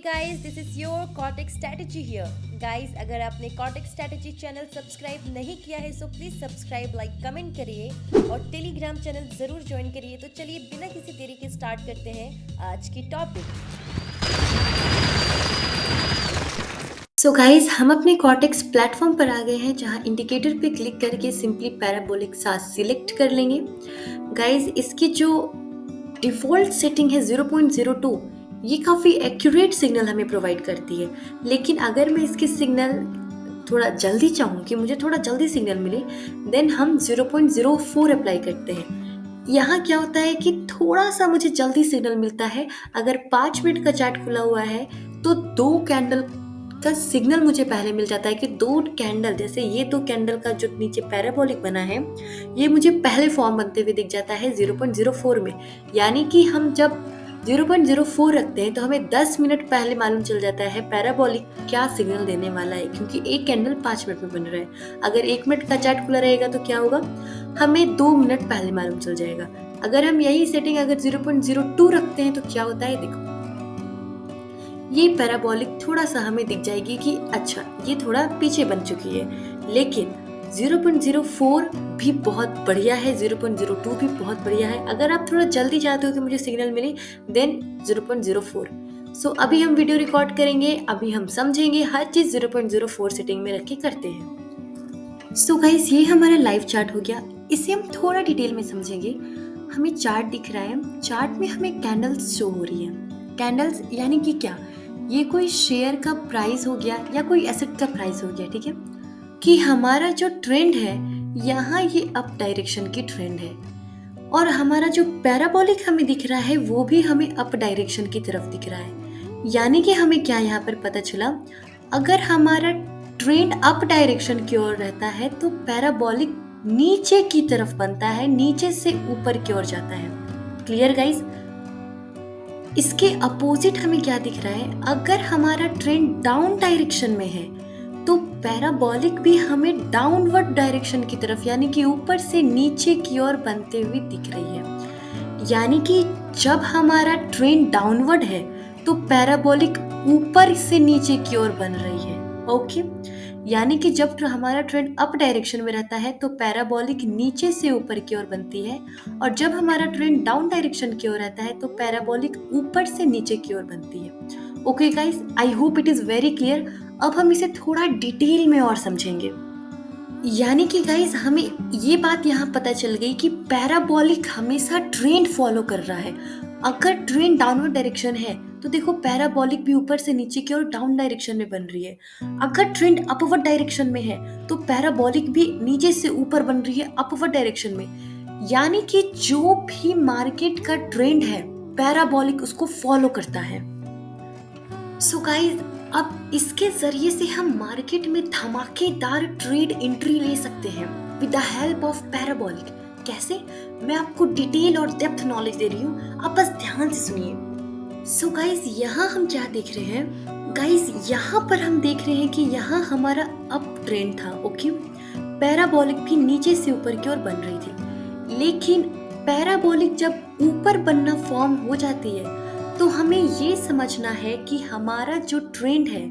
Guys this is your cortex strategy here. Guys अगर आपने cortex strategy channel subscribe नहीं किया है so please subscribe, like, comment करिए और टेलीग्राम चैनल जरूर ज्वाइन करिए। तो चलिए बिना किसी देरी के स्टार्ट करते हैं आज की टॉपिक। सो गाइस हम अपने कॉर्टेक्स प्लेटफॉर्म पर आ गए हैं जहां इंडिकेटर पे क्लिक करके सिंपली पैराबोलिक सास सिलेक्ट कर लेंगे। गाइस इसकी जो डिफ़ॉल्ट सेटिंग है 0.02, ये काफ़ी एक्यूरेट सिग्नल हमें प्रोवाइड करती है। लेकिन अगर मैं इसके सिग्नल थोड़ा जल्दी चाहूँ कि मुझे थोड़ा जल्दी सिग्नल मिले, देन हम 0.04 अप्लाई करते हैं। यहाँ क्या होता है कि थोड़ा सा मुझे जल्दी सिग्नल मिलता है। अगर 5 मिनट का चार्ट खुला हुआ है तो 2 कैंडल का सिग्नल मुझे पहले मिल जाता है कि 2 कैंडल, जैसे ये 2 कैंडल का जो नीचे पैराबोलिक बना है, ये मुझे पहले फॉर्म बनते हुए दिख जाता है 0.04 में। यानी कि हम जब 0.04 रखते हैं तो हमें 10 मिनट पहले मालूम चल जाता है पैराबोलिक क्या सिग्नल देने वाला है, क्योंकि एक कैंडल 5 मिनट में बन रहा है। अगर 1 मिनट का चार्ट खुला रहेगा तो क्या होगा, हमें 2 मिनट पहले मालूम चल जाएगा। अगर हम यही सेटिंग अगर 0.02 रखते हैं तो क्या होता है, देखो ये पैराबोलिक थोड़ा सा हमें दिख जाएगी कि अच्छा ये थोड़ा पीछे बन चुकी है। लेकिन 0.04 भी बहुत बढ़िया है, 0.02 भी बहुत बढ़िया है। अगर आप थोड़ा जल्दी चाहते हो कि मुझे सिग्नल मिले, देन 0.04। सो अभी हम वीडियो रिकॉर्ड करेंगे, अभी हम समझेंगे हर चीज़ 0.04 सेटिंग में रख के करते हैं। सो गाइस ये हमारा लाइव चार्ट हो गया, इसे हम थोड़ा डिटेल में समझेंगे। हमें चार्ट दिख रहा है, चार्ट में हमें कैंडल्स शो हो रही है। कैंडल्स यानी कि क्या, ये कोई शेयर का प्राइस हो गया या कोई एसेट का प्राइस हो गया, ठीक है, कि हमारा जो ट्रेंड है यहाँ ये अप डायरेक्शन की ट्रेंड है और हमारा जो पैराबोलिक हमें दिख रहा है वो भी हमें अप डायरेक्शन की तरफ दिख रहा है। यानी कि हमें क्या यहाँ पर पता चला, अगर हमारा ट्रेंड अप डायरेक्शन की ओर रहता है तो पैराबोलिक नीचे की तरफ बनता है, नीचे से ऊपर की ओर जाता है। Clear guys? इसके अपोजिट हमें क्या दिख रहा है, अगर हमारा ट्रेंड डाउन डायरेक्शन में है तो पैराबोलिक भी हमें डाउनवर्ड डायरेक्शन की तरफ, यानी कि ऊपर से नीचे की ओर बनते हुए दिख रही है। यानी कि जब हमारा ट्रेंड डाउनवर्ड है तो पैराबोलिक ऊपर से नीचे की ओर बन रही है। ओके, यानी कि जब हमारा ट्रेंड अप डायरेक्शन में रहता है तो पैराबोलिक नीचे से ऊपर की ओर बनती है, और जब हमारा ट्रेंड डाउन डायरेक्शन की ओर रहता है तो पैराबोलिक ऊपर से नीचे की ओर बनती है। Okay guys, I hope it is very clear. अब हम इसे थोड़ा डिटेल में और समझेंगे। यानी कि गाइस हमें ये बात यहाँ पता चल गई कि पैराबोलिक हमेशा ट्रेंड फॉलो कर रहा है। अगर ट्रेंड डाउनवर्ड डायरेक्शन है तो देखो पैराबोलिक भी ऊपर से नीचे की ओर डाउन डायरेक्शन में बन रही है। अगर ट्रेंड अपवर्ड डायरेक्शन में है तो पैराबोलिक भी नीचे से ऊपर बन रही है अपवर्ड डायरेक्शन में। यानी कि जो भी मार्केट का ट्रेंड है पैराबोलिक उसको फॉलो करता है। सो गाइस अब इसके जरिए से हम मार्केट में धमाकेदार ट्रेड एंट्री ले सकते हैं with the help of parabolic. कैसे, मैं आपको डिटेल और डेप्थ नॉलेज दे रही हूँ, आप बस ध्यान से सुनिए। सो गाइस यहाँ हम क्या देख रहे हैं, गाइस यहाँ पर हम देख रहे हैं कि यहाँ हमारा अप ट्रेंड था। ओके, पैराबोलिक भी नीचे से ऊपर की ओर बन रही थी, लेकिन पैराबोलिक जब ऊपर बनना फॉर्म हो जाती है तो हमें ये समझना है कि हमारा जो ट्रेंड है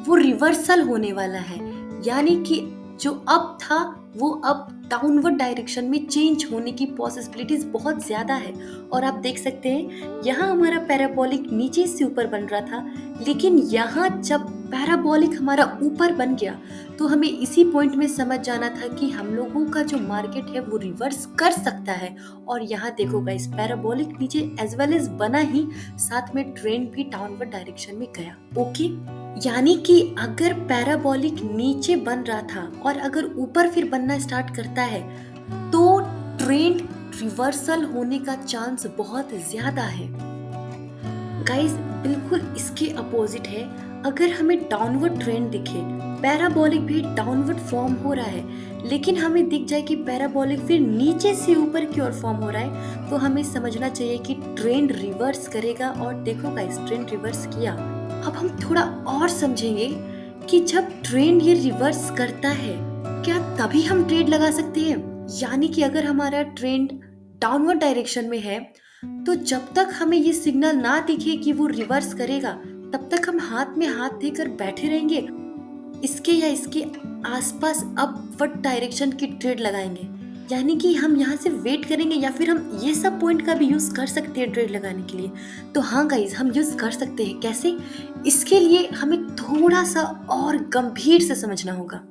वो रिवर्सल होने वाला है। यानी कि जो अप था वो अब डाउनवर्ड डायरेक्शन में चेंज होने की पॉसिबिलिटीज बहुत ज़्यादा है। और आप देख सकते हैं यहाँ हमारा पैराबोलिक नीचे से ऊपर बन रहा था, लेकिन यहाँ जब पैराबोलिक हमारा ऊपर बन गया तो हमें इसी पॉइंट में समझ जाना था कि हम लोगों का जो मार्केट है वो रिवर्स कर सकता है। और यहाँ देखो गाइस, पैराबोलिक नीचे एज वेल एज बना ही, साथ में ट्रेंड भी डाउनवर्ड डायरेक्शन में गया। ओके, यानी कि अगर पैराबोलिक नीचे बन रहा था और अगर ऊपर फिर बनना स्टार्ट करता है तो ट्रेंड रिवर्सल होने का चांस बहुत ज्यादा है। गाइस बिल्कुल इसके अपोजिट है, अगर हमें डाउनवर्ड ट्रेंड दिखे, पैराबोलिक भी डाउनवर्ड फॉर्म हो रहा है, लेकिन हमें दिख जाए कि पैराबोलिक फिर नीचे से ऊपर की ओर फॉर्म हो रहा है, तो हमें समझना चाहिए कि ट्रेंड रिवर्स करेगा। और देखो गाइस, ट्रेंड रिवर्स किया। अब हम थोड़ा और समझेंगे कि जब ट्रेंड ये रिवर्स करता है क्या तभी हम ट्रेड लगा सकते हैं। यानी कि अगर हमारा ट्रेंड डाउनवर्ड डायरेक्शन में है तो जब तक हमें ये सिग्नल ना दिखे कि वो रिवर्स करेगा तब तक हम हाथ में हाथ देकर बैठे रहेंगे, इसके या इसके आसपास अपवर्ड डायरेक्शन की ट्रेड लगाएंगे। यानी कि हम यहाँ से वेट करेंगे, या फिर हम ये सब पॉइंट का भी यूज कर सकते हैं ट्रेड लगाने के लिए। तो हाँ गाइज, हम यूज कर सकते हैं। कैसे? इसके लिए हमें थोड़ा सा और गंभीर से समझना होगा।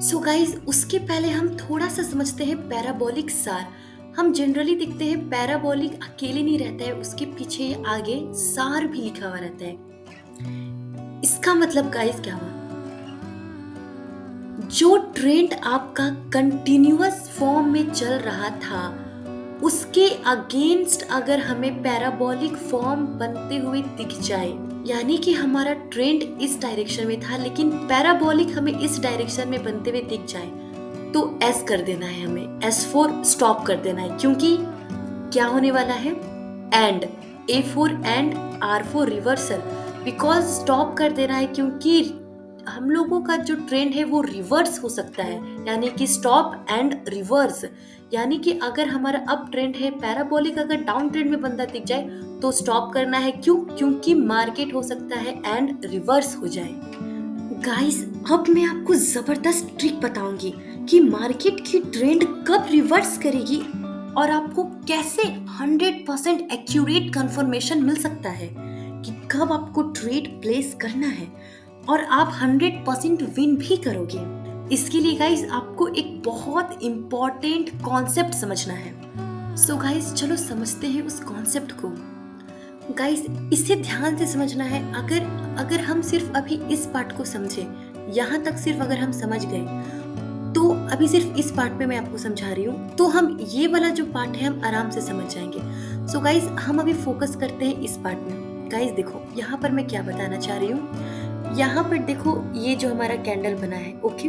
सो गाइज, उसके पहले हम थोड़ा सा समझते हैं पैराबोलिक सार। हम जनरली देखते हैं पैराबोलिक अकेले नहीं रहता है, उसके पीछे आगे सार भी लिखा हुआ रहता है। इसका मतलब गाइस क्या हुआ? जो ट्रेंड आपका कंटिन्यूअस फॉर्म में चल रहा था, उसके अगेंस्ट अगर हमें पैराबोलिक फॉर्म बनते हुए दिख जाए, यानी कि हमारा ट्रेंड इस डायरेक्शन में था लेकिन पैराबोलिक हमें इस डायरेक्शन में बनते हुए दिख जाए, तो एस कर देना है, हमें S4 स्टॉप कर देना है। क्योंकि क्या होने वाला है? And A4 and R4 reversal, because stop कर देना है क्योंकि हम लोगों का जो ट्रेंड है वो रिवर्स हो सकता है, यानी कि स्टॉप एंड रिवर्स। यानी कि अगर हमारा अप ट्रेंड है, पैराबोलिक अगर डाउन ट्रेंड में बंदा दिख जाए तो स्टॉप करना है। क्यों? क्योंकि मार्केट हो सकता है एंड रिवर्स हो जाए। गाइस, अब मैं आपको जबरदस्त ट्रिक बताऊंगी कि मार्केट की ट्रेंड कब रिवर्स करेगी और आपको कैसे 100% एक्यूरेट कंफर्मेशन मिल सकता है कि कब आपको ट्रेड प्लेस करना है और आप 100% विन भी करोगे। इसके लिए गाइस आपको एक बहुत इंपॉर्टेंट कॉन्सेप्ट समझना है। सो गाइस, चलो समझते हैं उस कॉन्सेप्ट को। गाइस, इसे ध्यान से समझना है। अगर हम सिर्फ अभी इस पार्ट को समझे, यहाँ तक सिर्फ अगर हम समझ गए, तो अभी सिर्फ इस पार्ट में मैं आपको समझा रही हूँ, तो हम ये वाला जो पार्ट है हम आराम से समझ जाएंगे। सो गाइस, हम अभी फोकस करते हैं इस पार्ट में। गाइस देखो, यहाँ पर मैं क्या बताना चाह रही हूँ। यहाँ पर देखो, ये जो हमारा कैंडल बना है, ओके,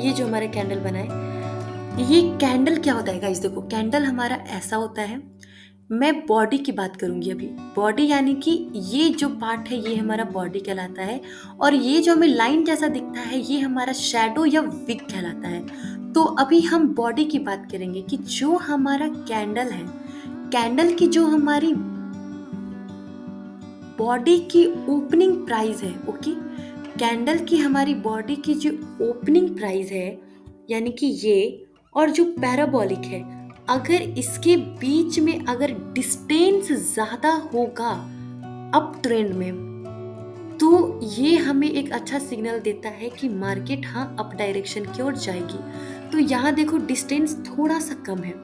ये जो हमारा कैंडल बना है, ये कैंडल क्या होता है गाइस? देखो, कैंडल हमारा ऐसा होता है। मैं बॉडी की बात करूंगी अभी। बॉडी यानी कि ये जो पार्ट है ये हमारा बॉडी कहलाता है, और ये जो हमें लाइन जैसा दिखता है ये हमारा शैडो या विग कहलाता है। तो अभी हम बॉडी की बात करेंगे कि जो हमारा कैंडल है, कैंडल की जो हमारी बॉडी की ओपनिंग प्राइस है, ओके, कैंडल की हमारी बॉडी की जो ओपनिंग प्राइस है, यानी कि ये, और जो पैराबोलिक है, अगर इसके बीच में अगर डिस्टेंस ज्यादा होगा अप ट्रेंड में, तो ये हमें एक अच्छा सिग्नल देता है कि मार्केट हाँ अप डायरेक्शन की ओर जाएगी। तो यहाँ देखो, डिस्टेंस थोड़ा सा कम है,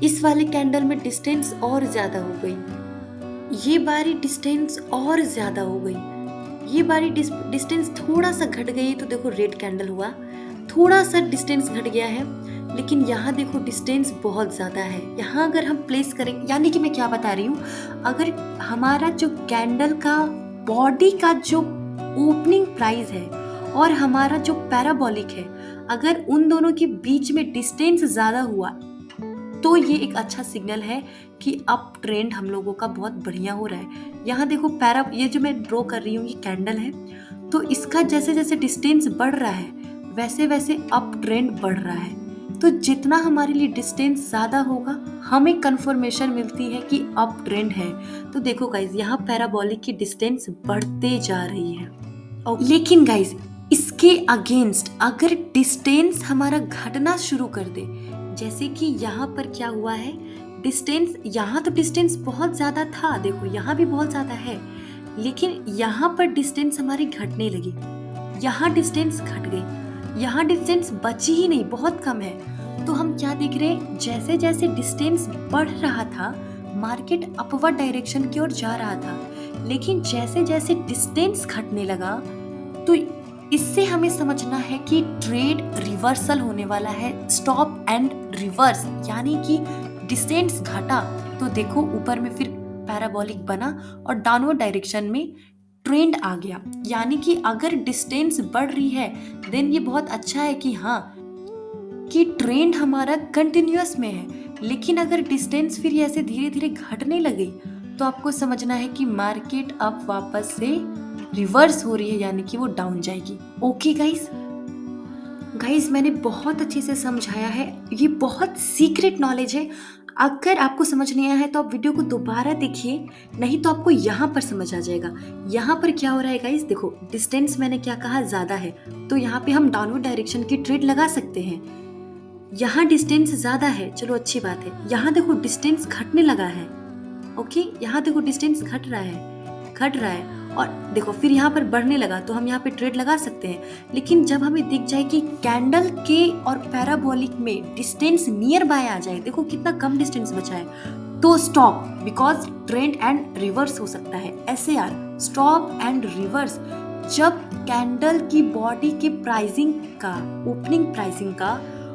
इस वाले कैंडल में डिस्टेंस और ज्यादा हो गई, ये बारी डिस्टेंस और ज्यादा हो गई, ये बारी डिस्टेंस थोड़ा सा घट गई, तो देखो रेड कैंडल हुआ, थोड़ा सा डिस्टेंस घट गया है। लेकिन यहाँ देखो डिस्टेंस बहुत ज्यादा है। यहाँ अगर हम प्लेस करें, यानी कि मैं क्या बता रही हूँ, अगर हमारा जो कैंडल का बॉडी का जो ओपनिंग प्राइस है और हमारा जो पैराबोलिक है, अगर उन दोनों के बीच में डिस्टेंस ज्यादा हुआ, तो ये एक अच्छा सिग्नल है कि अप ट्रेंड हम लोगों का बहुत बढ़िया हो रहा है। यहाँ देखो, ये जो मैं ड्रॉ कर रही हूँ ये कैंडल है, तो इसका जैसे जैसे डिस्टेंस बढ़ रहा है वैसे वैसे अप ट्रेंड बढ़ रहा है। तो जितना हमारे लिए डिस्टेंस ज्यादा होगा, हमें कंफर्मेशन मिलती है कि अप ट्रेंड है। तो देखो गाइज, यहाँ पैराबोलिक की डिस्टेंस बढ़ते जा रही है। लेकिन गाइज, इसके अगेंस्ट अगर डिस्टेंस हमारा घटना शुरू कर दे, जैसे कि यहाँ पर क्या हुआ है, डिस्टेंस, यहाँ तो डिस्टेंस बहुत ज्यादा था, देखो यहाँ भी बहुत ज्यादा है, लेकिन यहाँ पर डिस्टेंस हमारी घटने लगी, यहाँ डिस्टेंस घट गई, यहाँ डिस्टेंस बची ही नहीं, बहुत कम है। तो हम क्या देख रहे हैं, जैसे जैसे डिस्टेंस बढ़ रहा था, मार्केट अपवर्ड डायरेक्शन की ओर जा रहा था, लेकिन जैसे जैसे डिस्टेंस घटने लगा, तो इससे हमें समझना है कि ट्रेड रिवर्सल होने वाला है, स्टॉप एंड रिवर्स। यानी कि डिस्टेंस घटा तो देखो ऊपर में फिर पैराबोलिक बना और डाउनवर्ड डायरेक्शन में ट्रेंड आ गया। यानी कि अगर डिस्टेंस बढ़ रही है देन ये बहुत अच्छा है कि हाँ, कि ट्रेंड हमारा कंटिन्यूअस में है। लेकिन अगर डिस्टेंस फिर ऐसे धीरे धीरे घटने लगी, तो आपको समझना है कि मार्केट अब वापस से रिवर्स हो रही है, यानी कि वो डाउन जाएगी। ओके गाइस, मैंने बहुत अच्छे से समझाया है, ये बहुत सीक्रेट नॉलेज है। अगर आपको समझ नहीं आया है तो आप वीडियो को दोबारा देखिए, नहीं तो आपको यहाँ पर समझ आ जाएगा। यहाँ पर क्या हो रहा है गाइस, देखो डिस्टेंस मैंने क्या कहा ज़्यादा है, तो यहाँ पे हम डाउनवर्ड डायरेक्शन की ट्रेड लगा सकते हैं। यहाँ डिस्टेंस ज़्यादा है, चलो अच्छी बात है। यहाँ देखो डिस्टेंस घटने लगा है, ओके, यहाँ देखो डिस्टेंस घट रहा है और देखो फिर यहाँ पर बढ़ने लगा, तो हम यहाँ पे ट्रेड लगा सकते हैं। लेकिन जब हमें दिख जाए कि कैंडल के और पैराबोलिक में डिस्टेंस नियर बाय आ जाए, देखो कितना कम डिस्टेंस बचा है, तो stop, because trend and reverse हो सकता है। SAR, stop and reverse. जब कैंडल की बॉडी के प्राइसिंग का, ओपनिंग प्राइसिंग का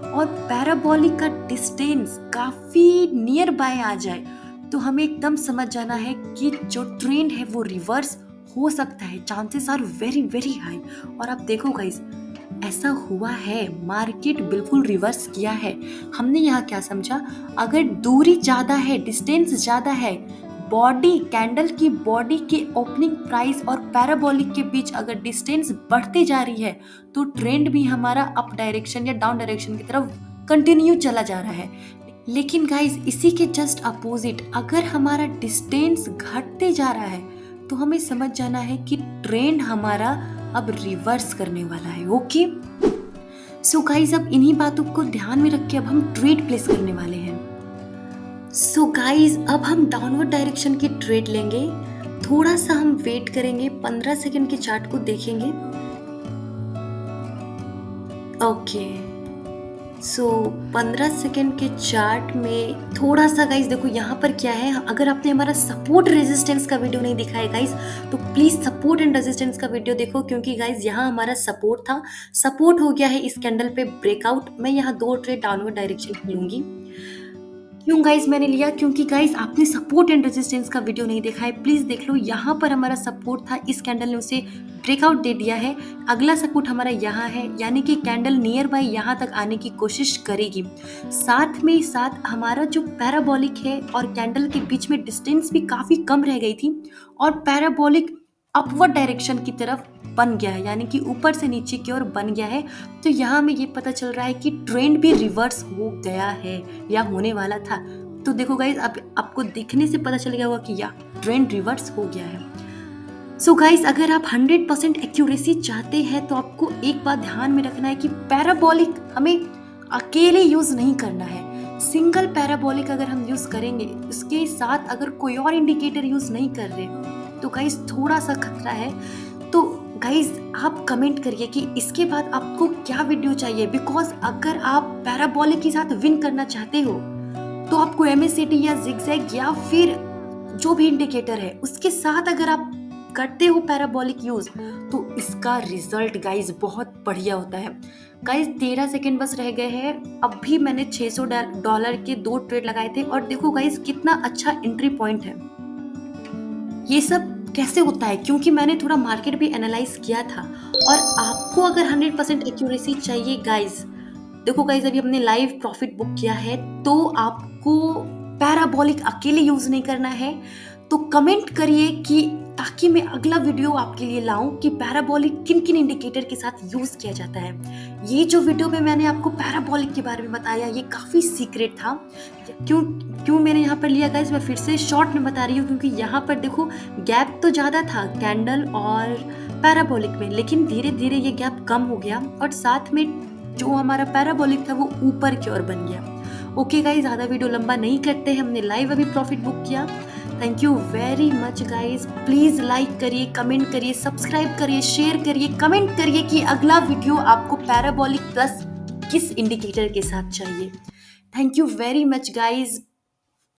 और पैराबोलिक का डिस्टेंस काफी नियर बाय आ जाए, तो हमें एकदम समझ जाना है कि जो ट्रेंड है वो रिवर्स हो सकता है। Chances are very very high. और आप देखो गाइस, ऐसा हुआ है, मार्केट बिल्कुल रिवर्स किया है। हमने यहाँ क्या समझा, अगर दूरी ज़्यादा है, डिस्टेंस ज़्यादा है, बॉडी, कैंडल की बॉडी के ओपनिंग प्राइस और पैराबोलिक के बीच अगर डिस्टेंस बढ़ती जा रही है, तो ट्रेंड भी हमारा अप डायरेक्शन या डाउन डायरेक्शन की तरफ कंटिन्यू चला जा रहा है। लेकिन गाइस, इसी के जस्ट अपोजिट अगर हमारा डिस्टेंस घटते जा रहा है, तो हमें समझ जाना है कि ट्रेंड हमारा अब रिवर्स करने वाला है। ओके, सो गाइस, अब इन्हीं बातों को ध्यान में रख के अब हम ट्रेड प्लेस करने वाले हैं। सो गाइस, अब हम डाउनवर्ड डायरेक्शन की ट्रेड लेंगे। थोड़ा सा हम वेट करेंगे, 15 सेकंड के चार्ट को देखेंगे। ओके, सो 15 सेकेंड के चार्ट में थोड़ा सा गाइस देखो यहाँ पर क्या है। अगर आपने हमारा सपोर्ट रेजिस्टेंस का वीडियो नहीं दिखा है गाइस, तो प्लीज सपोर्ट एंड रेजिस्टेंस का वीडियो देखो, क्योंकि गाइस यहाँ हमारा सपोर्ट था, सपोर्ट हो गया है इस कैंडल पे ब्रेकआउट। मैं यहाँ 2 ट्रेड डाउनवर्ड डायरेक्शन की लूंगी। क्यों गाइस मैंने लिया, क्योंकि गाइस आपने सपोर्ट एंड रेजिस्टेंस का वीडियो नहीं देखा है, प्लीज देख लो। यहाँ पर हमारा सपोर्ट था, इस कैंडल ने उसे ब्रेकआउट दे दिया है। अगला सपोर्ट हमारा यहाँ है, यानी कि कैंडल नियर बाय यहाँ तक आने की कोशिश करेगी। साथ में साथ हमारा जो पैराबोलिक है और कैंडल के बीच में डिस्टेंस भी काफी कम रह गई थी, और पैराबोलिक अपवर्ड डायरेक्शन की तरफ बन गया है, यानी कि ऊपर से नीचे की ओर बन गया है। तो यहाँ हमें ये पता चल रहा है कि ट्रेंड भी रिवर्स हो गया है या होने वाला था। तो देखो गाइस, अब आपको दिखने से पता चल गया होगा कि या ट्रेंड रिवर्स हो गया है। सो गाइस, अगर आप 100% एक्यूरेसी चाहते हैं, तो आपको एक बात ध्यान में रखना है कि पैराबोलिक हमें अकेले यूज नहीं करना है। सिंगल पैराबोलिक अगर हम यूज करेंगे, उसके साथ अगर कोई और इंडिकेटर यूज नहीं कर रहे, तो गाइस थोड़ा सा खतरा है। तो गाइज आप कमेंट करिए कि इसके बाद आपको क्या वीडियो चाहिए, बिकॉज अगर आप पैराबोलिक के साथ विन करना चाहते हो, तो आपको MACD या जिगजैग या फिर जो भी इंडिकेटर है उसके साथ अगर आप करते हो पैराबोलिक यूज, तो इसका रिजल्ट गाइज बहुत बढ़िया होता है। गाइज 13 सेकेंड बस रह गए हैं। अब भी मैंने $600 के 2 ट्रेड लगाए थे, और देखो गाइज कितना अच्छा एंट्री पॉइंट है। ये सब कैसे होता है, क्योंकि मैंने थोड़ा मार्केट भी एनालाइज किया था। और आपको अगर 100% एक्यूरेसी चाहिए गाइज, देखो गाइज अभी हमने लाइव प्रॉफिट बुक किया है, तो आपको पैराबोलिक अकेले यूज नहीं करना है। तो कमेंट करिए कि ताकि मैं अगला वीडियो आपके लिए लाऊं कि पैराबोलिक किन किन इंडिकेटर के साथ यूज किया जाता है। ये जो वीडियो में मैंने आपको पैराबोलिक के बारे में बताया, ये काफी सीक्रेट था। क्यों मैंने यहाँ पर लिया गाइस, मैं फिर से शॉर्ट में बता रही हूँ, क्योंकि यहाँ पर देखो गैप तो ज्यादा था कैंडल और पैराबोलिक में, लेकिन धीरे धीरे ये गैप कम हो गया, और साथ में जो हमारा पैराबोलिक था वो ऊपर की ओर बन गया। ओके गाइस, ज्यादा वीडियो लंबा नहीं करते हैं, हमने लाइव अभी प्रॉफिट बुक किया। Thank you very much guys. Please like करिए, कमेंट करिए, सब्सक्राइब करिए, शेयर करिए, कमेंट करिए कि अगला वीडियो आपको पैराबोलिक प्लस किस इंडिकेटर के साथ चाहिए। Thank you very much guys.